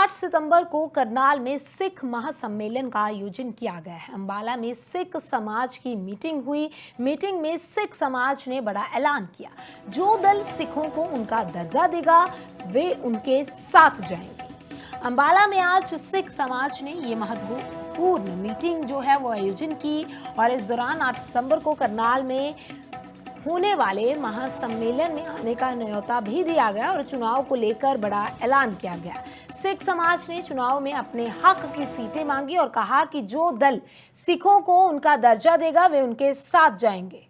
8 सितंबर को करनाल में सिख महासम्मेलन का आयोजन किया गया है। अंबाला में सिख समाज की मीटिंग हुई। मीटिंग में सिख समाज ने बड़ा ऐलान किया, जो दल सिखों को उनका दर्जा देगा वे उनके साथ जाएंगे। अंबाला में आज सिख समाज ने ये महत्वपूर्ण मीटिंग जो है वो आयोजन की और इस दौरान 8 सितंबर को करनाल में होने वाले महासम्मेलन में आने का न्योता भी दिया गया और चुनाव को लेकर बड़ा ऐलान किया गया। सिख समाज ने चुनाव में अपने हक की सीटें मांगी और कहा कि जो दल सिखों को उनका दर्जा देगा वे उनके साथ जाएंगे।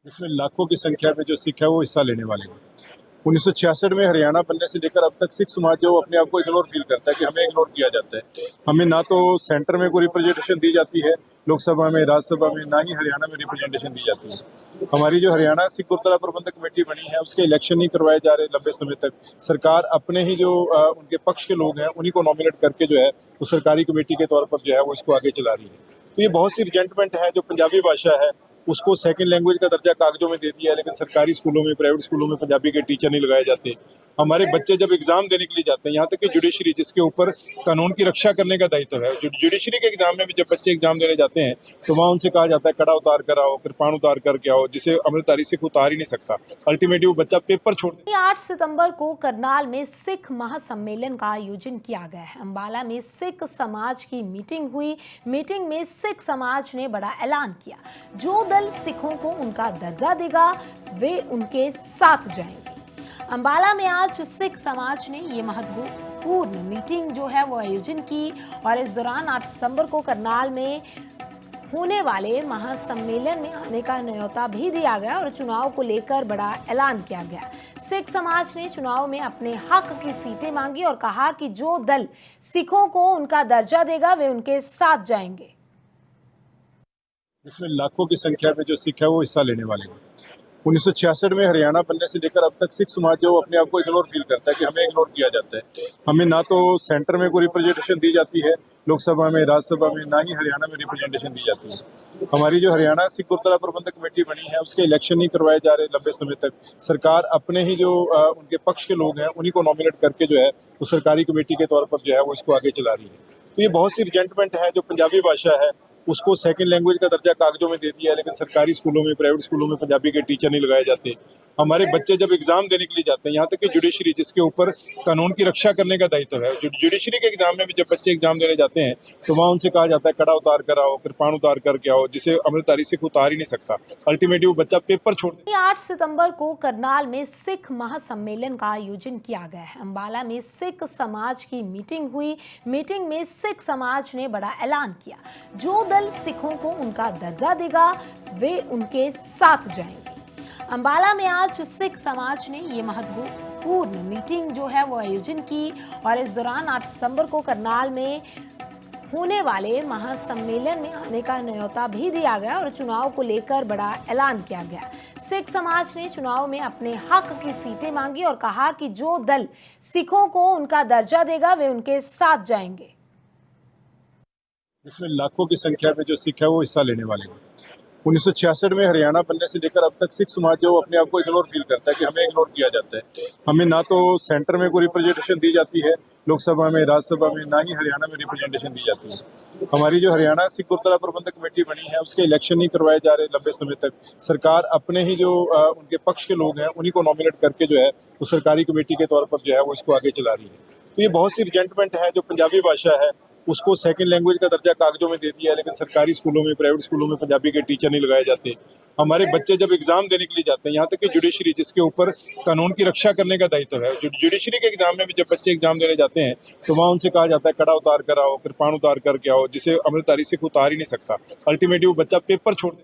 इसमें लाखों की संख्या में जो सिख है वो हिस्सा लेने वाले हैं। 1966 में हरियाणा बनने से लेकर अब तक सिख समाज जो अपने आप को इग्नोर फील करता है कि हमें इग्नोर किया जाता है। हमें ना तो सेंटर में कोई रिप्रेजेंटेशन दी जाती है लोकसभा में, राज्यसभा में, ना ही हरियाणा में रिप्रेजेंटेशन दी जाती है। हमारी जो हरियाणा सिख गुरुद्वारा प्रबंधक कमेटी बनी है उसके इलेक्शन नहीं करवाए जा रहे लंबे समय तक। सरकार अपने ही जो उनके पक्ष के लोग हैं उन्हीं को नॉमिनेट करके जो है वो सरकारी कमेटी के तौर पर जो है वो इसको आगे चला रही है। तो ये बहुत सी रिजेंटमेंट है। जो पंजाबी भाषा है उसको सेकंड लैंग्वेज का दर्जा कागजों में दे दिया है, लेकिन सरकारी स्कूलों में, प्राइवेट स्कूलों में पंजाबी के टीचर नहीं लगाए जाते। हमारे बच्चे जब एग्जाम देने के लिए जाते हैं, यहाँ तक कि जुडिशरी जिसके ऊपर कानून की रक्षा करने का दायित्व है, जुडिशरी के एग्जाम में भी जब बच्चे एग्जाम देने जाते हैं तो वहाँ उनसे कहा जाता है कड़ा उतार कर आओ, कृपाण उतार करके आओ, जिसे अमृतधारी सिख उतार ही नहीं सकता। अल्टीमेटली वो बच्चा पेपर छोड़। 8 सितंबर को करनाल में सिख महासम्मेलन का आयोजन किया गया है। अंबाला में सिख समाज की मीटिंग हुई। मीटिंग में सिख समाज ने बड़ा ऐलान किया, जो दल सिखों को उनका दर्जा देगा वे उनके साथ जाएंगे। अंबाला में आज सिख समाज ने ये महत्वपूर्ण मीटिंग जो है वो आयोजन की और इस दौरान 8 सितंबर को करनाल में होने वाले महासम्मेलन में आने का न्योता भी दिया गया और चुनाव को लेकर बड़ा ऐलान किया गया। सिख समाज ने चुनाव में अपने हक की सीटें मांगी और कहा कि जो दल सिखों को उनका दर्जा देगा वे उनके साथ जाएंगे। इसमें लाखों की संख्या में जो सिख है वो हिस्सा लेने वाले हैं। 1966 में हरियाणा बनने से लेकर अब तक सिख समाज जो अपने आप को इग्नोर फील करता है कि हमें इग्नोर किया जाता है। हमें ना तो सेंटर में कोई रिप्रेजेंटेशन दी जाती है लोकसभा में, राज्यसभा में, ना ही हरियाणा में रिप्रेजेंटेशन दी जाती है। हमारी जो हरियाणा सिख गुरुद्वारा प्रबंधक कमेटी बनी है उसके इलेक्शन नहीं करवाए जा रहे लंबे समय तक। सरकार अपने ही जो उनके पक्ष के लोग हैं उन्हीं को नॉमिनेट करके जो है वो सरकारी कमेटी के तौर पर जो है वो इसको आगे चला रही है। तो ये बहुत सी रिजेंटमेंट है। जो पंजाबी भाषा है उसको सेकंड लैंग्वेज का दर्जा कागजों में दे दिया है, लेकिन सरकारी स्कूलों में, प्राइवेट स्कूलों में पंजाबी के टीचर नहीं लगाए जाते। हमारे बच्चे जब एग्जाम देने के लिए जाते हैं, यहाँ तक कि जुडिशरी जिसके ऊपर कानून की रक्षा करने का दायित्व है, जुडिशरी के एग्जाम में भी जब बच्चे एग्जाम देने जाते हैं तो वहाँ उनसे कहा जाता है कड़ा उतार कर आओ, कृपाण उतार करके आओ, जिसे अमृतधारी सिख उतार ही नहीं सकता। अल्टीमेटली वो बच्चा पेपर छोड़। 8 सितंबर को करनाल में सिख महासम्मेलन का आयोजन किया गया है। अंबाला में सिख समाज की मीटिंग हुई। मीटिंग में सिख समाज ने बड़ा ऐलान किया, जो दल सिखों को उनका दर्जा देगा वे उनके साथ जाएंगे। अंबाला में आज सिख समाज ने ये महत्वपूर्ण मीटिंग जो है वो आयोजन की और इस दौरान 8 सितंबर को करनाल में होने वाले महासम्मेलन में आने का न्योता भी दिया गया और चुनाव को लेकर बड़ा ऐलान किया गया। सिख समाज ने चुनाव में अपने हक की सीटें मांगी और कहा कि जो दल सिखों को उनका दर्जा देगा वे उनके साथ जाएंगे। इसमें लाखों की संख्या में जो सिख है वो हिस्सा लेने वाले हैं। 1966 में हरियाणा बनने से लेकर अब तक सिख समाज जो अपने आप को इग्नोर फील करता है कि हमें इग्नोर किया जाता है। हमें ना तो सेंटर में कोई रिप्रेजेंटेशन दी जाती है लोकसभा में, राज्यसभा में, ना ही हरियाणा में रिप्रेजेंटेशन दी जाती है। हमारी जो हरियाणा सिख गुरुद्वारा प्रबंधक कमेटी बनी है उसके इलेक्शन नहीं करवाए जा रहे लंबे समय तक। सरकार अपने ही जो उनके पक्ष के लोग हैं उन्हीं को नॉमिनेट करके जो है वो सरकारी कमेटी के तौर पर जो है वो इसको आगे चला रही है। तो ये बहुत सी रिजेंटमेंट है। जो पंजाबी भाषा है उसको सेकंड लैंग्वेज का दर्जा कागजों में दे दिया है, लेकिन सरकारी स्कूलों में, प्राइवेट स्कूलों में पंजाबी के टीचर नहीं लगाए जाते। हमारे बच्चे जब एग्जाम देने के लिए जाते हैं, यहाँ तक कि जुडिशरी जिसके ऊपर कानून की रक्षा करने का दायित्व है, जुडिशरी के एग्जाम में भी जब बच्चे एग्जाम देने जाते हैं तो वहाँ उनसे कहा जाता है कड़ा उतार कर आओ, कृपाण उतार करके आओ, जिसे अमृतधारी सिख उतार ही नहीं सकता। अल्टीमेटली वो बच्चा पेपर छोड़।